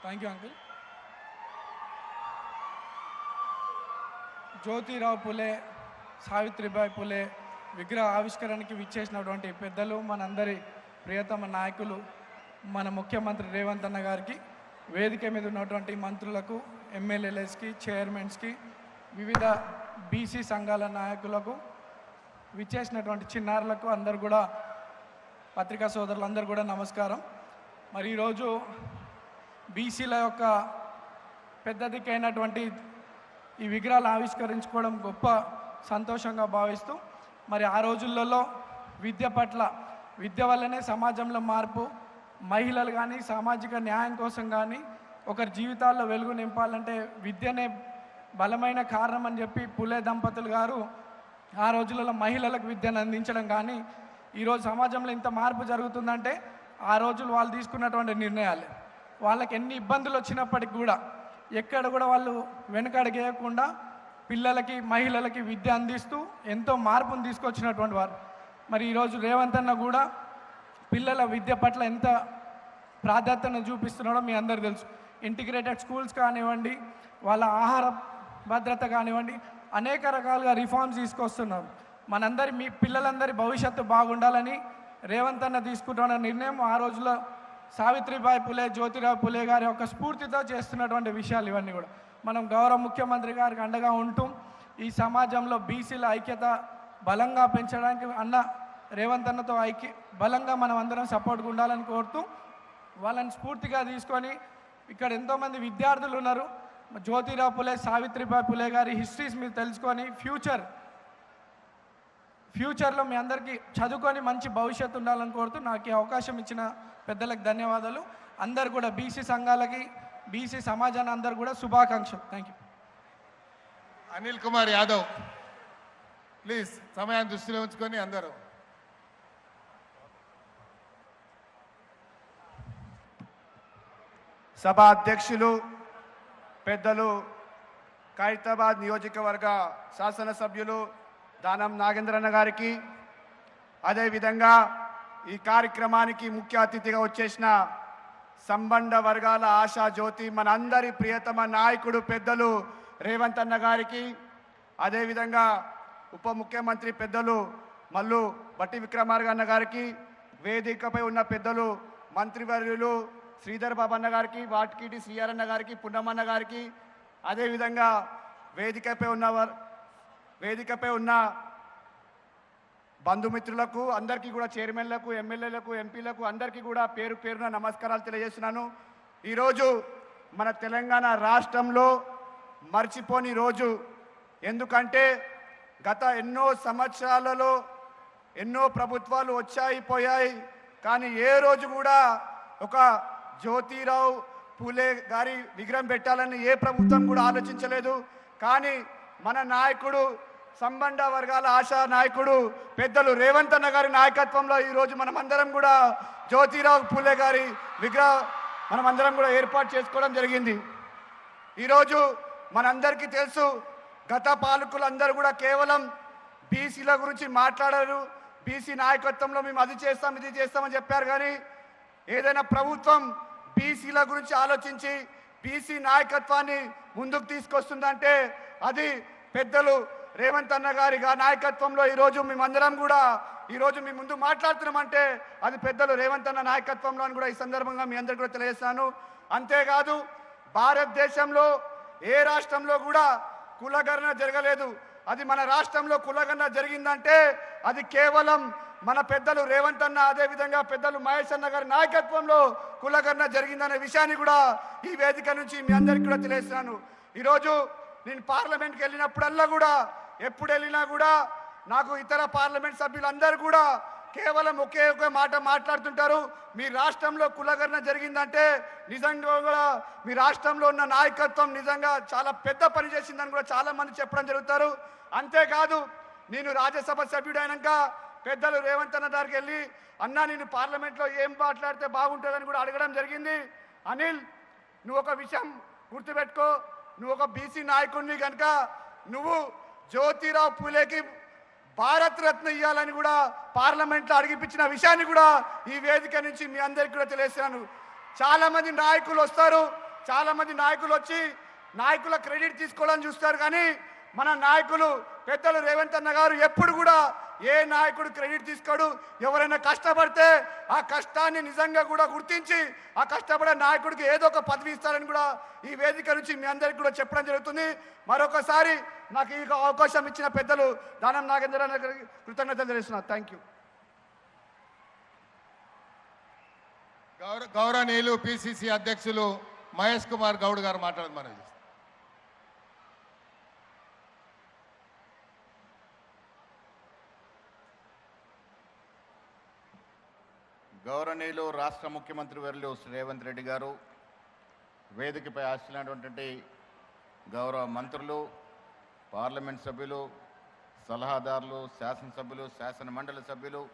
Thank you uncle. Jyotirao Phule, Savitribai Phule విగ్రహ ఆవిష్కరణకి విచ్చేసినటువంటి పెద్దలు, మనందరి ప్రియతమ నాయకులు, మన ముఖ్యమంత్రి రేవంత్ అన్న గారికి, వేదిక మీద ఉన్నటువంటి మంత్రులకు, ఎమ్మెల్యేలకి, చైర్మన్స్కి, వివిధ బీసీ సంఘాల నాయకులకు, విచ్చేసినటువంటి చిన్నారులకు అందరు కూడా, పత్రికా సోదరులందరూ కూడా నమస్కారం. మరి ఈరోజు బీసీల యొక్క పెద్ద దిక్కైనటువంటి ఈ విగ్రహాలు ఆవిష్కరించుకోవడం గొప్ప సంతోషంగా భావిస్తూ, మరి ఆ రోజులలో విద్య పట్ల, విద్య వల్లనే సమాజంలో మార్పు, మహిళలు కానీ సామాజిక న్యాయం కోసం కానీ ఒకరి జీవితాల్లో వెలుగు నింపాలంటే విద్యనే బలమైన కారణం అని చెప్పి పులే దంపతులు గారు ఆ రోజులలో మహిళలకు విద్యను అందించడం కానీ, ఈరోజు సమాజంలో ఇంత మార్పు జరుగుతుందంటే ఆ రోజులు వాళ్ళు తీసుకున్నటువంటి నిర్ణయాలు. వాళ్ళకి ఎన్ని ఇబ్బందులు వచ్చినప్పటికి కూడా ఎక్కడ కూడా వాళ్ళు వెనకడుగేయకుండా పిల్లలకి, మహిళలకి విద్య అందిస్తూ ఎంతో మార్పును తీసుకొచ్చినటువంటి వారు. మరి ఈరోజు రేవంత్ అన్న కూడా పిల్లల విద్య పట్ల ఎంత ప్రాధాన్యతను చూపిస్తున్నాడో మీ అందరు తెలుసు. ఇంటిగ్రేటెడ్ స్కూల్స్ కానివ్వండి, వాళ్ళ ఆహార భద్రత కానివ్వండి, అనేక రకాలుగా రిఫార్మ్స్ తీసుకొస్తున్నారు. మనందరి, మీ పిల్లలందరి భవిష్యత్తు బాగుండాలని రేవంత్ అన్న తీసుకుంటున్న నిర్ణయం ఆ రోజుల్లో సావిత్రిబాయి పులే, జ్యోతిరావు పులే గారి యొక్క స్ఫూర్తితో చేస్తున్నటువంటి విషయాలు ఇవన్నీ కూడా. మనం గౌరవ ముఖ్యమంత్రి గారికి అండగా ఉంటూ ఈ సమాజంలో బీసీల ఐక్యత బలంగా పెంచడానికి అన్న రేవంత్ అన్నతో బలంగా మనం అందరం సపోర్ట్గా ఉండాలని కోరుతూ, వాళ్ళని స్ఫూర్తిగా తీసుకొని ఇక్కడ ఎంతోమంది విద్యార్థులు ఉన్నారు. జ్యోతిరావు పులే, సావిత్రిబాయి పులే గారి హిస్టరీస్ మీరు తెలుసుకొని ఫ్యూచర్లో మీ అందరికీ చదువుకొని మంచి భవిష్యత్తు ఉండాలని కోరుతూ నాకు ఈ అవకాశం ఇచ్చిన పెద్దలకు ధన్యవాదాలు. అందరు కూడా బీసీ సంఘాలకి, బీసీ సమాజాన్ని అందరు కూడా శుభాకాంక్షలు. Thank you. Anil Kumar Yadav please సమయాన్ని దృష్టిలో ఉంచుకొని అందరూ. సభా అధ్యక్షులు పెద్దలు, ఖైరతాబాద్ నియోజకవర్గ శాసనసభ్యులు దానం నాగేంద్రన్న గారికి, అదేవిధంగా ఈ కార్యక్రమానికి ముఖ్య అతిథిగా వచ్చేసిన సంబంధ వర్గాల ఆశా జ్యోతి, మనందరి ప్రియతమ నాయకుడు పెద్దలు రేవంత్ అన్న గారికి, అదేవిధంగా ఉప ముఖ్యమంత్రి పెద్దలు మల్లు బట్టి విక్రమార్క అన్న గారికి, వేదికపై ఉన్న పెద్దలు మంత్రివర్యులు శ్రీధర్ బాబు అన్న గారికి, వాటికిటి శ్రీఆర్ అన్న గారికి, పున్నమన్న గారికి, అదేవిధంగా వేదికపై ఉన్న బంధుమిత్రులకు అందరికీ కూడా, చైర్మన్లకు, ఎమ్మెల్యేలకు, ఎంపీలకు అందరికీ కూడా పేరు పేరున నమస్కారాలు తెలియజేస్తున్నాను. ఈరోజు మన తెలంగాణ రాష్ట్రంలో మర్చిపోని రోజు. ఎందుకంటే గత ఎన్నో సంవత్సరాలలో ఎన్నో ప్రభుత్వాలు వచ్చాయి, పోయాయి, కానీ ఏ రోజు కూడా ఒక జ్యోతిరావు పులే గారి విగ్రహం పెట్టాలని ఏ ప్రభుత్వం కూడా ఆలోచించలేదు. కానీ మన నాయకుడు, సంబంధ వర్గాల ఆశా నాయకుడు పెద్దలు రేవంత్ అన్న గారి నాయకత్వంలో ఈరోజు మనమందరం కూడా జ్యోతిరావు పులే గారి విగ్రహం మనమందరం కూడా ఏర్పాటు చేసుకోవడం జరిగింది. ఈరోజు మనందరికీ తెలుసు, గత పాలకులందరూ కూడా కేవలం బీసీల గురించి మాట్లాడారు. బీసీ నాయకత్వంలో మేము అది చేస్తాం, ఇది చేస్తామని చెప్పారు. కానీ ఏదైనా ప్రభుత్వం బీసీల గురించి ఆలోచించి బీసీ నాయకత్వాన్ని ముందుకు తీసుకొస్తుందంటే అది పెద్దలు రేవంత్ అన్న గారి నాయకత్వంలో ఈరోజు మేమందరం కూడా ఈరోజు మీ ముందు మాట్లాడుతున్నామంటే అది పెద్దలు రేవంత్ అన్న నాయకత్వంలో అని కూడా ఈ సందర్భంగా మీ అందరికీ కూడా తెలియజేస్తాను. అంతేకాదు, భారతదేశంలో ఏ రాష్ట్రంలో కూడా కులగణన జరగలేదు. అది మన రాష్ట్రంలో కులగణన జరిగిందంటే అది కేవలం మన పెద్దలు రేవంత్ అన్న, అదేవిధంగా పెద్దలు మహేష్ అన్న గారి నాయకత్వంలో కులగణన జరిగిందనే విషయాన్ని కూడా ఈ వేదిక నుంచి మీ అందరికీ కూడా తెలియజేస్తున్నాను. ఈరోజు నేను పార్లమెంట్కి వెళ్ళినప్పుడల్లా కూడా, ఎప్పుడు వెళ్ళినా కూడా నాకు ఇతర పార్లమెంట్ సభ్యులందరూ కూడా కేవలం ఒకే ఒక మాట మాట్లాడుతుంటారు. మీ రాష్ట్రంలో కులగణన జరిగిందంటే నిజంగా కూడా మీ రాష్ట్రంలో ఉన్న నాయకత్వం నిజంగా చాలా పెద్ద పని చేసిందని కూడా చాలా మంది చెప్పడం జరుగుతారు. అంతేకాదు, నేను రాజ్యసభ సభ్యుడైనాక పెద్దలు రేవంత్ అన్న దగ్గరికి వెళ్ళి, అన్నా నేను పార్లమెంట్లో ఏం మాట్లాడితే బాగుంటుందని కూడా అడగడం జరిగింది. అనిల్, నువ్వు ఒక విషయం గుర్తుపెట్టుకో, నువ్వు ఒక బీసీ నాయకుడిని కనుక నువ్వు జ్యోతిరావు పులేకి భారత్ రత్న ఇవ్వాలని కూడా పార్లమెంట్లో అడిగిపించిన విషయాన్ని కూడా ఈ వేదిక నుంచి మీ అందరికీ కూడా తెలియజేస్తున్నాను. చాలా మంది నాయకులు వస్తారు, చాలామంది నాయకులు వచ్చి నాయకుల క్రెడిట్ తీసుకోవాలని చూస్తారు, కానీ మన నాయకులు పెద్దలు రేవంత్ అన్న గారు ఎప్పుడు కూడా ఏ నాయకుడు క్రెడిట్ తీసుకోడు. ఎవరైనా కష్టపడితే ఆ కష్టాన్ని నిజంగా కూడా గుర్తించి ఆ కష్టపడే నాయకుడికి ఏదో ఒక పదవి ఇస్తారని కూడా ఈ వేదిక నుంచి మీ అందరికీ కూడా చెప్పడం జరుగుతుంది. మరొకసారి నాకు ఈ అవకాశం ఇచ్చిన పెద్దలు దానం నాగేంద్ర గారికి కృతజ్ఞతలు తెలుస్తున్నాను. Thank you. గౌరవనీయులు పిసిసి అధ్యక్షులు మహేష్ కుమార్ గౌడ్ గారు మాట్లాడమని. గౌరవనీయులు రాష్ట్ర ముఖ్యమంత్రి వర్యులు శ్రీ రేవంత్ రెడ్డి గారు, వేదికపై ఆశించినటువంటి గౌరవ మంత్రులు, పార్లమెంట్ సభ్యులు, సలహాదారులు, శాసనసభ్యులు, శాసన మండలి సభ్యులు,